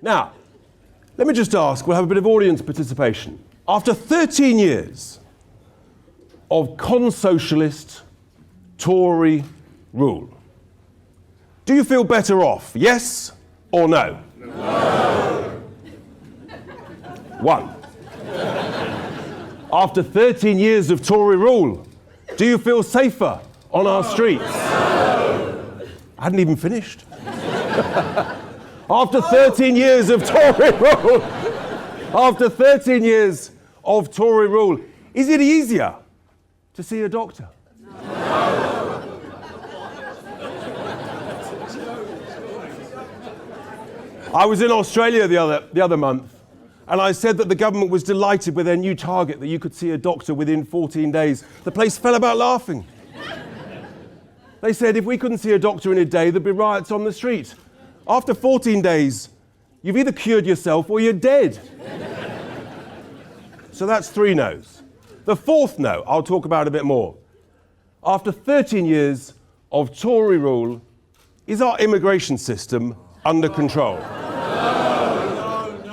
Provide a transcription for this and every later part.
Now, let me just ask, we'll have a bit of audience participation. After 13 years of con-socialist Tory rule, do you feel better off, yes or no? No. 1. After 13 years of Tory rule, do you feel safer on our streets? No. I hadn't even finished. After 13 years of Tory rule, after 13 years of Tory rule, is it easier to see a doctor? No. I was in Australia the other month, and I said that the government was delighted with their new target that you could see a doctor within 14 days. The place fell about laughing. They said if we couldn't see a doctor in a day, there'd be riots on the street. After 14 days, you've either cured yourself or you're dead. So that's 3 no's. The 4th no, I'll talk about a bit more. After 13 years of Tory rule, is our immigration system under control?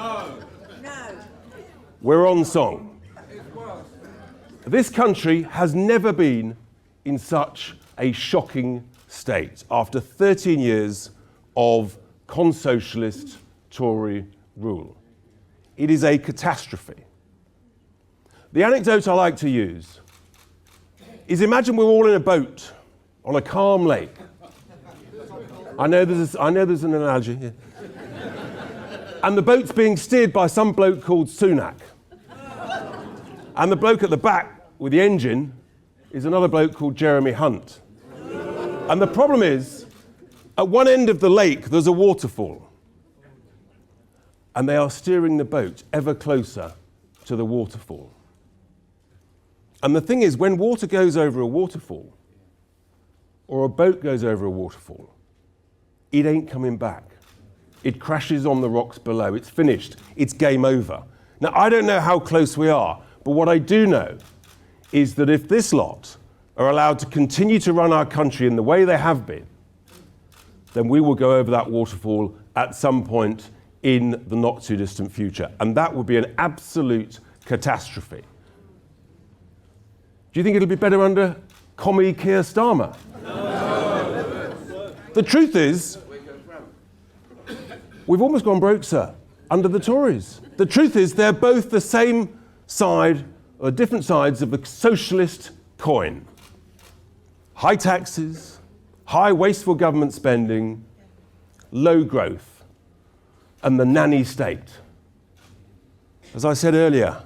No. We're on song. This country has never been in such a shocking state after 13 years of con-socialist Tory rule. It is a catastrophe. The anecdote I like to use is imagine we're all in a boat on a calm lake. I know there's an analogy here. And the boat's being steered by some bloke called Sunak. And the bloke at the back with the engine is another bloke called Jeremy Hunt. And the problem is, at one end of the lake, there's a waterfall. And they are steering the boat ever closer to the waterfall. And the thing is, when water goes over a waterfall, or a boat goes over a waterfall, it ain't coming back. It crashes on the rocks below. It's finished. It's game over. Now, I don't know how close we are, but what I do know is that if this lot are allowed to continue to run our country in the way they have been, then we will go over that waterfall at some point in the not too distant future. And that would be an absolute catastrophe. Do you think it'll be better under commie Keir Starmer? No. The truth is, we've almost gone broke, sir, under the Tories. The truth is, they're both the same side, or different sides of the socialist coin. High taxes, high wasteful government spending, low growth, and the nanny state. As I said earlier,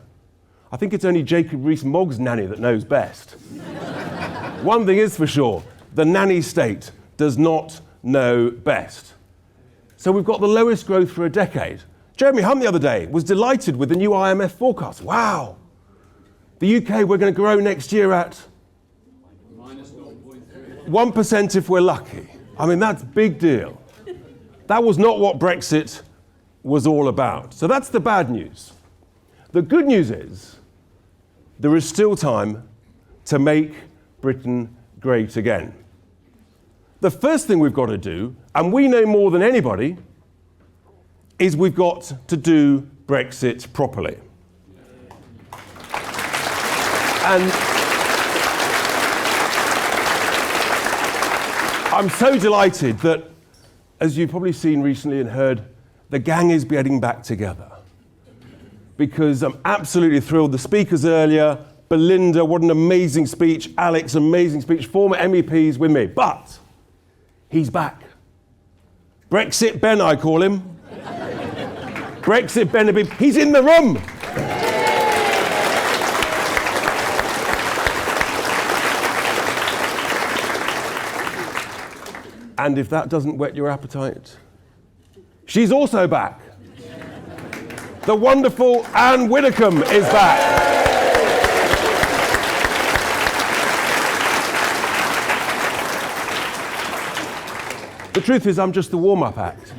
I think it's only Jacob Rees-Mogg's nanny that knows best. One thing is for sure, the nanny state does not know best. So we've got the lowest growth for a decade. Jeremy Hunt the other day was delighted with the new IMF forecast. Wow. The UK, we're going to grow next year at minus 0.3. 1% if we're lucky. I mean, that's a big deal. That was not what Brexit was all about. So that's the bad news. The good news is there is still time to make Britain great again. The first thing we've got to do, and we know more than anybody, is we've got to do Brexit properly. And I'm so delighted that, as you've probably seen recently and heard, the gang is getting back together. Because I'm absolutely thrilled. The speakers earlier, Belinda, what an amazing speech. Alex, amazing speech. Former MEPs with me. But he's back. Brexit Ben, I call him. Brexit Ben, he's in the room. And if that doesn't whet your appetite, she's also back. The wonderful Anne Widdecombe is back. The truth is, I'm just the warm-up act.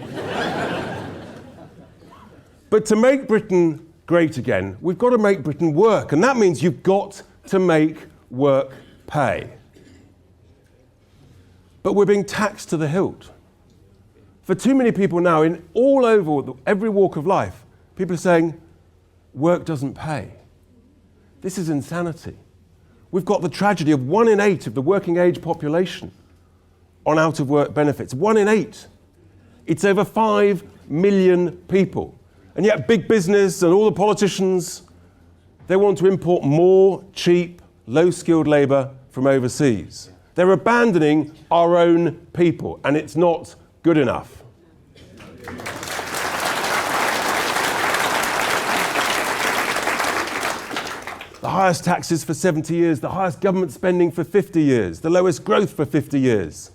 But to make Britain great again, we've got to make Britain work. And that means you've got to make work pay. But we're being taxed to the hilt. For too many people now, in all over every walk of life, people are saying, work doesn't pay. This is insanity. We've got the tragedy of 1 in 8 of the working age population on out-of-work benefits. 1 in 8. It's over 5 million people. And yet big business and all the politicians, they want to import more cheap, low-skilled labour from overseas. They're abandoning our own people, and it's not good enough. The highest taxes for 70 years, the highest government spending for 50 years, the lowest growth for 50 years.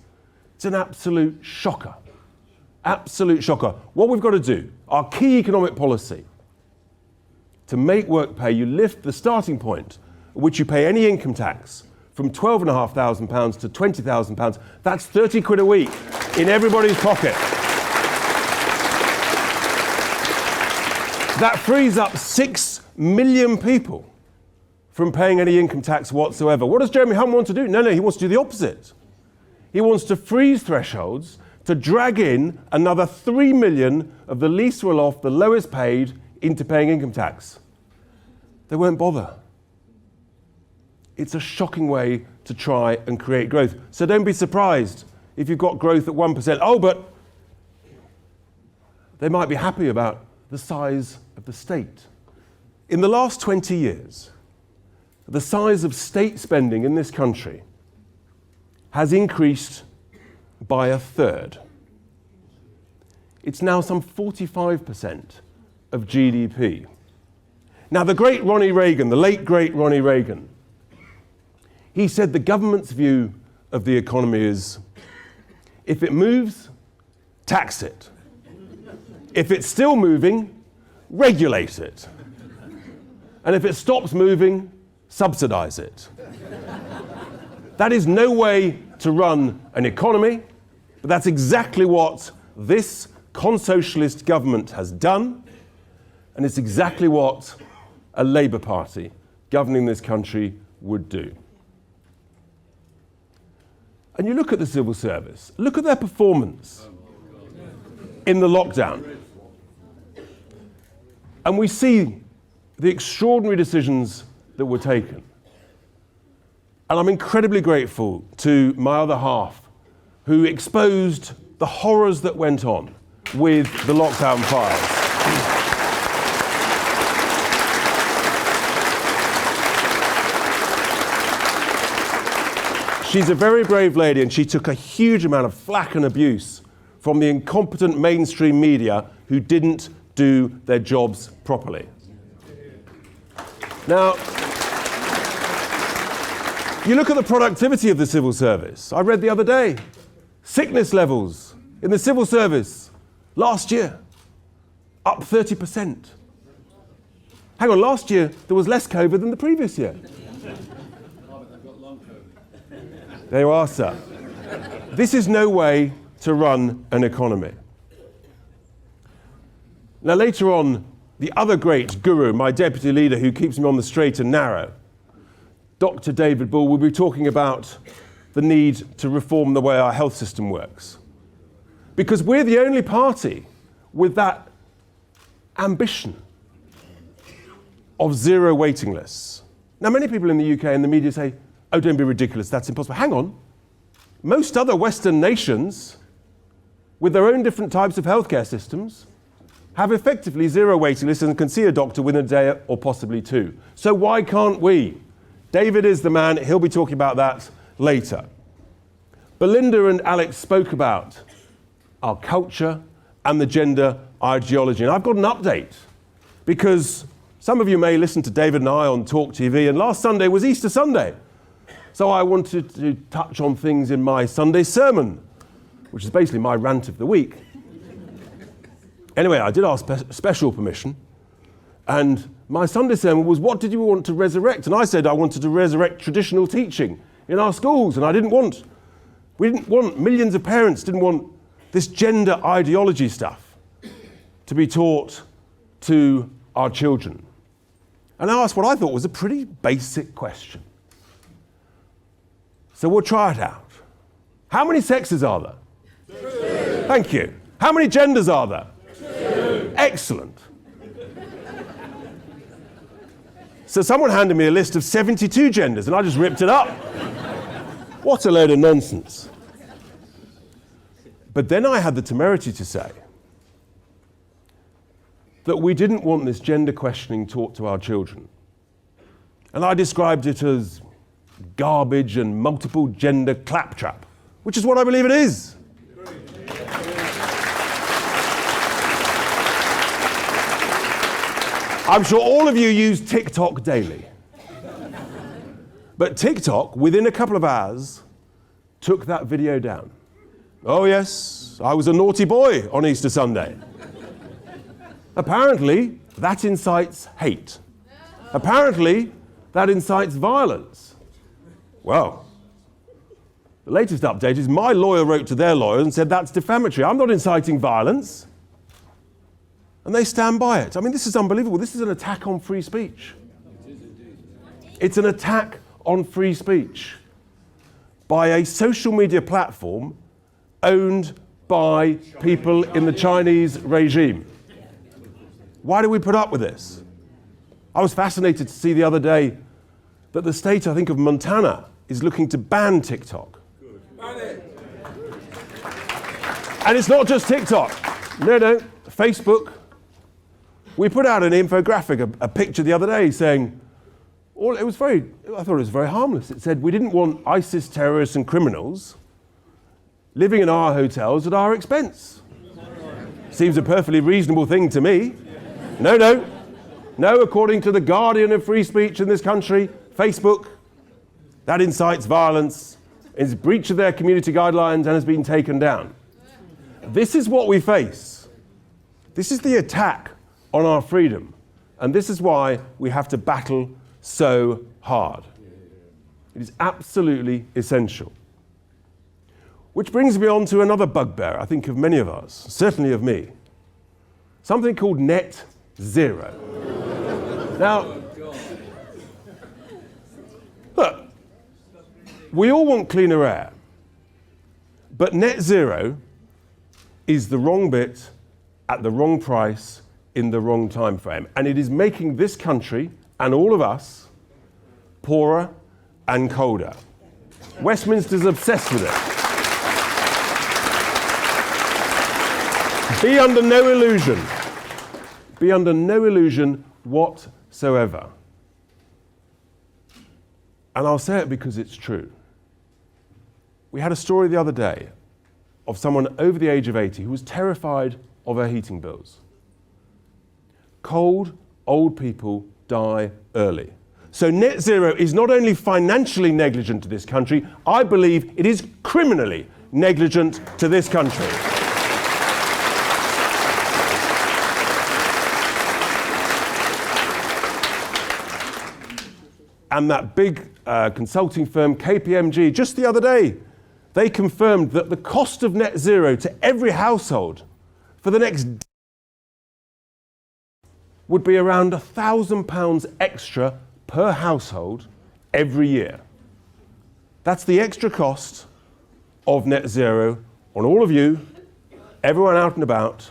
It's an absolute shocker. Absolute shocker. What we've got to do, our key economic policy, to make work pay, you lift the starting point at which you pay any income tax from £12,500 to £20,000. That's 30 quid a week in everybody's pocket. That frees up 6 million people from paying any income tax whatsoever. What does Jeremy Hunt want to do? No, he wants to do the opposite. He wants to freeze thresholds to drag in another 3 million of the least well-off, the lowest paid, into paying income tax. They won't bother. It's a shocking way to try and create growth. So don't be surprised if you've got growth at 1%. Oh, but they might be happy about the size of the state. In the last 20 years, the size of state spending in this country has increased by a third. It's now some 45% of GDP. Now, the great Ronnie Reagan, the late great Ronnie Reagan, he said the government's view of the economy is, if it moves, tax it. If it's still moving, regulate it. And if it stops moving, subsidize it. That is no way to run an economy, but that's exactly what this con-socialist government has done, and it's exactly what a Labour Party governing this country would do. And you look at the civil service, look at their performance in the lockdown, and we see the extraordinary decisions that were taken. And I'm incredibly grateful to my other half, who exposed the horrors that went on with the lockdown files. She's a very brave lady, and she took a huge amount of flack and abuse from the incompetent mainstream media who didn't do their jobs properly. Now, you look at the productivity of the civil service. I read the other day, sickness levels in the civil service last year, up 30%. Hang on, last year there was less COVID than the previous year. There you are, sir. This is no way to run an economy. Now, later on, the other great guru, my deputy leader who keeps me on the straight and narrow, Dr. David Bull, will be talking about the need to reform the way our health system works. Because we're the only party with that ambition of zero waiting lists. Now, many people in the UK and the media say, oh, don't be ridiculous, that's impossible. Hang on. Most other Western nations, with their own different types of healthcare systems, have effectively zero waiting lists and can see a doctor within a day or possibly 2. So why can't we? David is the man, he'll be talking about that later. Belinda and Alex spoke about our culture and the gender ideology. And I've got an update, because some of you may listen to David and I on Talk TV, and last Sunday was Easter Sunday. So I wanted to touch on things in my Sunday sermon, which is basically my rant of the week. Anyway, I did ask special permission, and my Sunday sermon was, what did you want to resurrect? And I said I wanted to resurrect traditional teaching in our schools, and we didn't want, millions of parents didn't want this gender ideology stuff to be taught to our children. And I asked what I thought was a pretty basic question. So we'll try it out. How many sexes are there? 2. Thank you. How many genders are there? 2. Excellent. So someone handed me a list of 72 genders, and I just ripped it up. What a load of nonsense. But then I had the temerity to say that we didn't want this gender questioning taught to our children. And I described it as garbage and multiple gender claptrap, which is what I believe it is. I'm sure all of you use TikTok daily. But TikTok, within a couple of hours, took that video down. Oh yes, I was a naughty boy on Easter Sunday. Apparently, that incites hate. Apparently, that incites violence. Well, the latest update is my lawyer wrote to their lawyer and said that's defamatory. I'm not inciting violence. And they stand by it. I mean, this is unbelievable. This is an attack on free speech. It's an attack on free speech by a social media platform owned by people in the Chinese regime. Why do we put up with this? I was fascinated to see the other day that the state, I think, of Montana is looking to ban TikTok. And it's not just TikTok. No, Facebook. We put out an infographic, a picture the other day saying, I thought it was very harmless. It said we didn't want ISIS terrorists and criminals living in our hotels at our expense. Seems a perfectly reasonable thing to me. No, according to the guardian of free speech in this country, Facebook, that incites violence, is breach of their community guidelines and has been taken down. This is what we face. This is the attack on our freedom. And this is why we have to battle so hard. It is absolutely essential. Which brings me on to another bugbear, I think, of many of us, certainly of me. Something called net zero. Now, look, we all want cleaner air, but net zero is the wrong bit at the wrong price in the wrong time frame. And it is making this country and all of us poorer and colder. Westminster's obsessed with it. Be under no illusion whatsoever. And I'll say it because it's true. We had a story the other day of someone over the age of 80 who was terrified of her heating bills. Cold, old people die early. So net zero is not only financially negligent to this country, I believe it is criminally negligent to this country. And that big consulting firm, KPMG, just the other day, they confirmed that the cost of net zero to every household for the next would be around £1,000 extra per household every year. That's the extra cost of net zero on all of you, everyone out and about,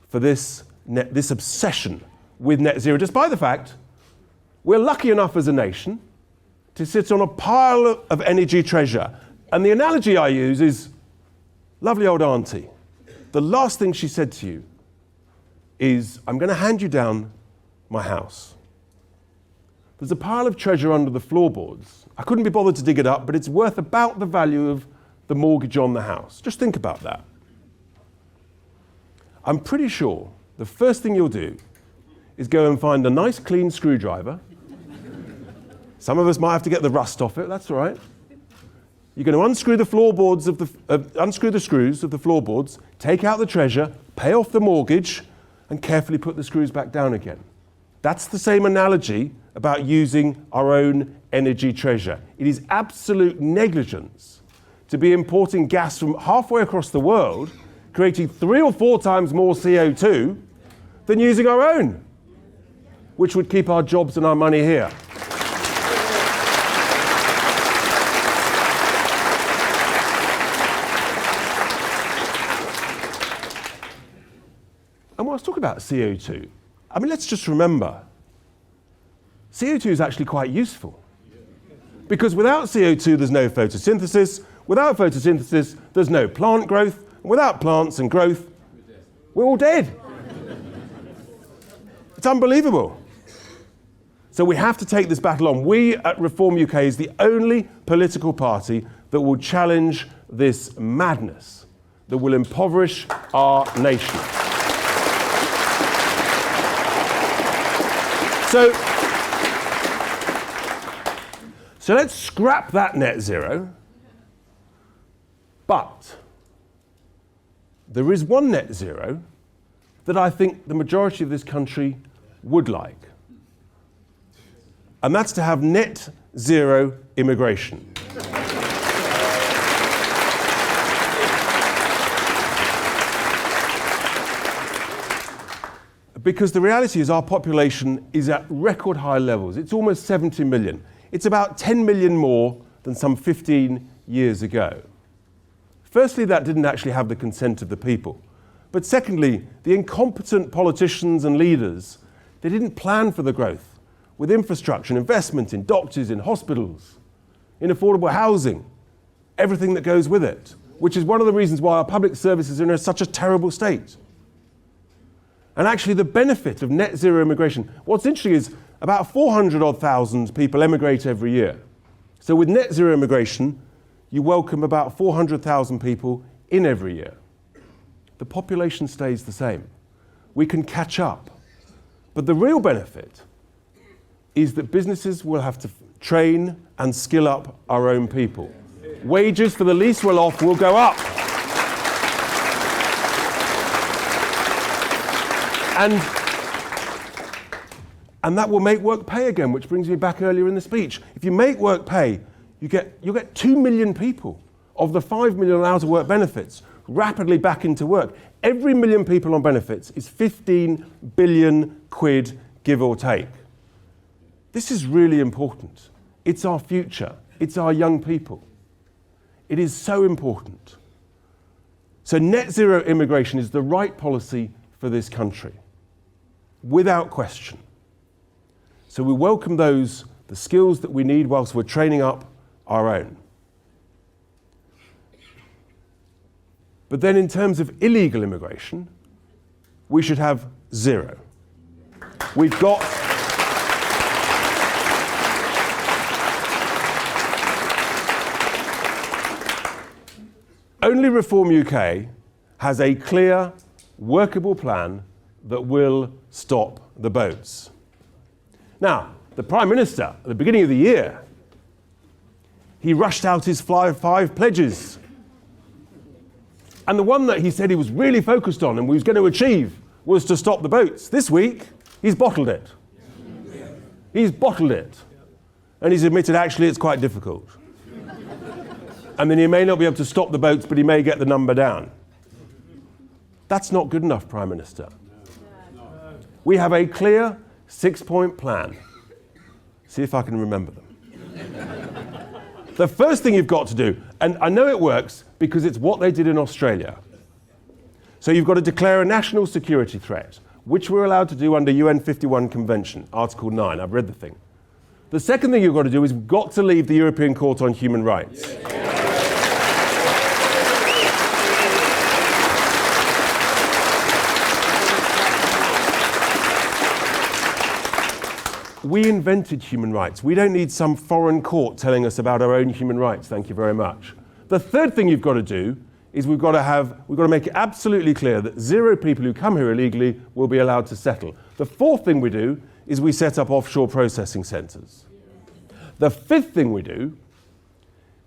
for this obsession with net zero, despite the fact we're lucky enough as a nation to sit on a pile of energy treasure. And the analogy I use is, lovely old auntie, the last thing she said to you is, I'm going to hand you down my house. There's a pile of treasure under the floorboards. I couldn't be bothered to dig it up, but it's worth about the value of the mortgage on the house. Just think about that. I'm pretty sure the first thing you'll do is go and find a nice clean screwdriver. Some of us might have to get the rust off it, that's all right. You're going to unscrew the floorboards unscrew the screws of the floorboards, take out the treasure, pay off the mortgage, and carefully put the screws back down again. That's the same analogy about using our own energy treasure. It is absolute negligence to be importing gas from halfway across the world, creating 3 or 4 times more CO2 than using our own, which would keep our jobs and our money here. was talking about CO2. I mean, let's just remember, CO2 is actually quite useful. Because without CO2, there's no photosynthesis. Without photosynthesis, there's no plant growth. And without plants and growth, we're all dead. It's unbelievable. So we have to take this battle on. We at Reform UK is the only political party that will challenge this madness, that will impoverish our nation. So let's scrap that net zero. But there is one net zero that I think the majority of this country would like. And that's to have net zero immigration. Because the reality is our population is at record high levels. It's almost 70 million. It's about 10 million more than some 15 years ago. Firstly, that didn't actually have the consent of the people. But secondly, the incompetent politicians and leaders, they didn't plan for the growth with infrastructure and investment in doctors, in hospitals, in affordable housing, everything that goes with it, which is one of the reasons why our public services are in such a terrible state. And actually the benefit of net zero immigration, what's interesting is about 400,000 people emigrate every year. So with net zero immigration, you welcome about 400,000 people in every year. The population stays the same. We can catch up. But the real benefit is that businesses will have to train and skill up our own people. Wages for the least well off will go up. And that will make work pay again, which brings me back earlier in the speech. If you make work pay, you'll get 2 million people of the 5 million out of work benefits rapidly back into work. Every million people on benefits is 15 billion quid, give or take. This is really important. It's our future. It's our young people. It is so important. So net zero immigration is the right policy for this country, without question. So we welcome the skills that we need whilst we're training up our own. But then in terms of illegal immigration, we should have zero. We've got only Reform UK has a clear, workable plan that will stop the boats. Now, the Prime Minister, at the beginning of the year, he rushed out his five pledges. And the one that he said he was really focused on and was going to achieve was to stop the boats. This week, he's bottled it. He's bottled it. And he's admitted, actually, it's quite difficult. And then he may not be able to stop the boats, but he may get the number down. That's not good enough, Prime Minister. We have a clear 6-point plan. See if I can remember them. The first thing you've got to do, and I know it works because it's what they did in Australia. So you've got to declare a national security threat, which we're allowed to do under UN 51 Convention, Article 9. I've read the thing. The second thing you've got to do is we've got to leave the European Court on Human Rights. We invented human rights. We don't need some foreign court telling us about our own human rights. Thank you very much. The third thing you've got to do is we've got to make it absolutely clear that zero people who come here illegally will be allowed to settle. The fourth thing we do is we set up offshore processing centres. The fifth thing we do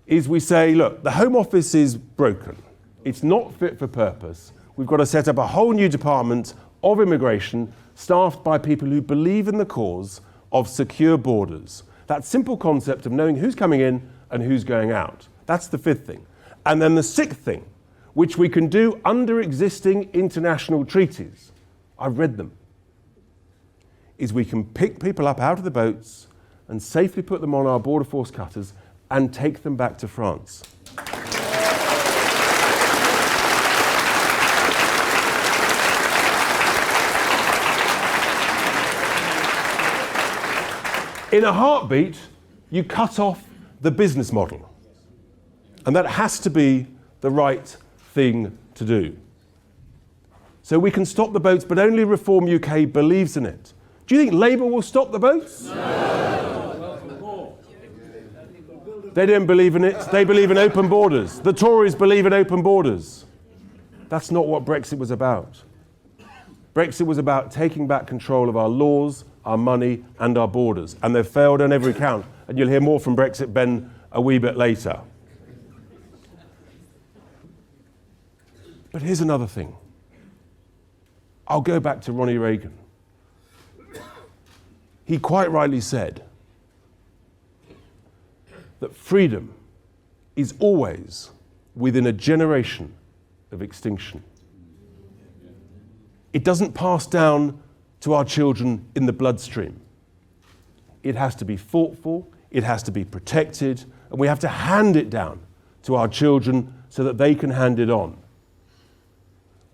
is we say, look, the Home Office is broken. It's not fit for purpose. We've got to set up a whole new department of immigration staffed by people who believe in the cause of secure borders. That simple concept of knowing who's coming in and who's going out. That's the fifth thing. And then the sixth thing, which we can do under existing international treaties, I've read them, is we can pick people up out of the boats and safely put them on our border force cutters and take them back to France. In a heartbeat, you cut off the business model. And that has to be the right thing to do. So we can stop the boats, but only Reform UK believes in it. Do you think Labour will stop the boats? No. They don't believe in it. They believe in open borders. The Tories believe in open borders. That's not what Brexit was about. Brexit was about taking back control of our laws, our money, and our borders. And they've failed on every count. And you'll hear more from Brexit Ben a wee bit later. But here's another thing. I'll go back to Ronnie Reagan. He quite rightly said that freedom is always within a generation of extinction. It doesn't pass down to our children in the bloodstream. It has to be fought for, it has to be protected, and we have to hand it down to our children so that they can hand it on.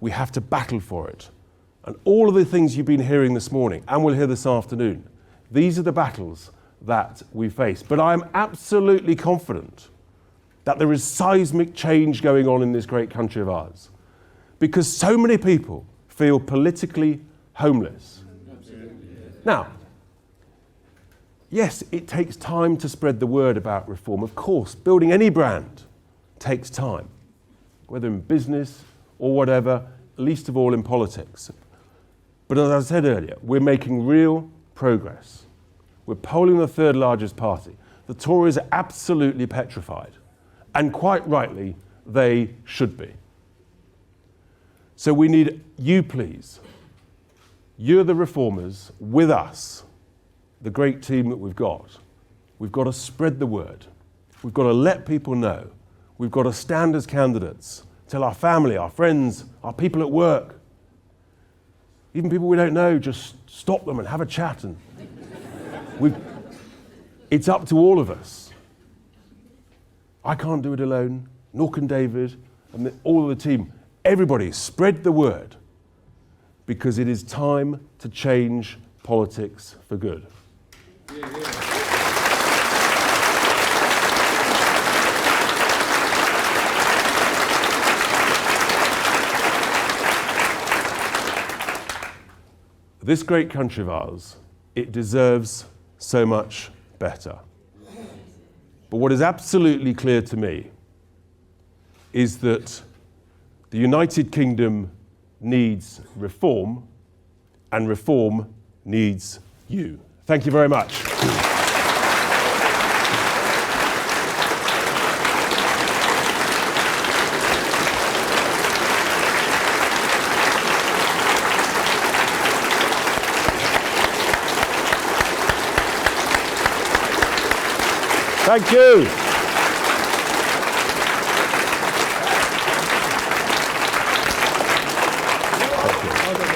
We have to battle for it. And all of the things you've been hearing this morning, and we'll hear this afternoon, these are the battles that we face. But I am absolutely confident that there is seismic change going on in this great country of ours. Because so many people feel politically homeless. Now, yes, it takes time to spread the word about reform. Of course, building any brand takes time, whether in business or whatever, least of all in politics. But as I said earlier, we're making real progress. We're polling the third largest party. The Tories are absolutely petrified. And quite rightly, they should be. So we need you, please. You're the reformers with us, the great team that we've got. We've got to spread the word. We've got to let people know. We've got to stand as candidates, tell our family, our friends, our people at work, even people we don't know, just stop them and have a chat. And it's up to all of us. I can't do it alone, nor can David, and all of the team. Everybody, spread the word, because it is time to change politics for good. This great country of ours, it deserves so much better. But what is absolutely clear to me is that the United Kingdom needs reform, and reform needs you. Thank you very much. Thank you. Thank you.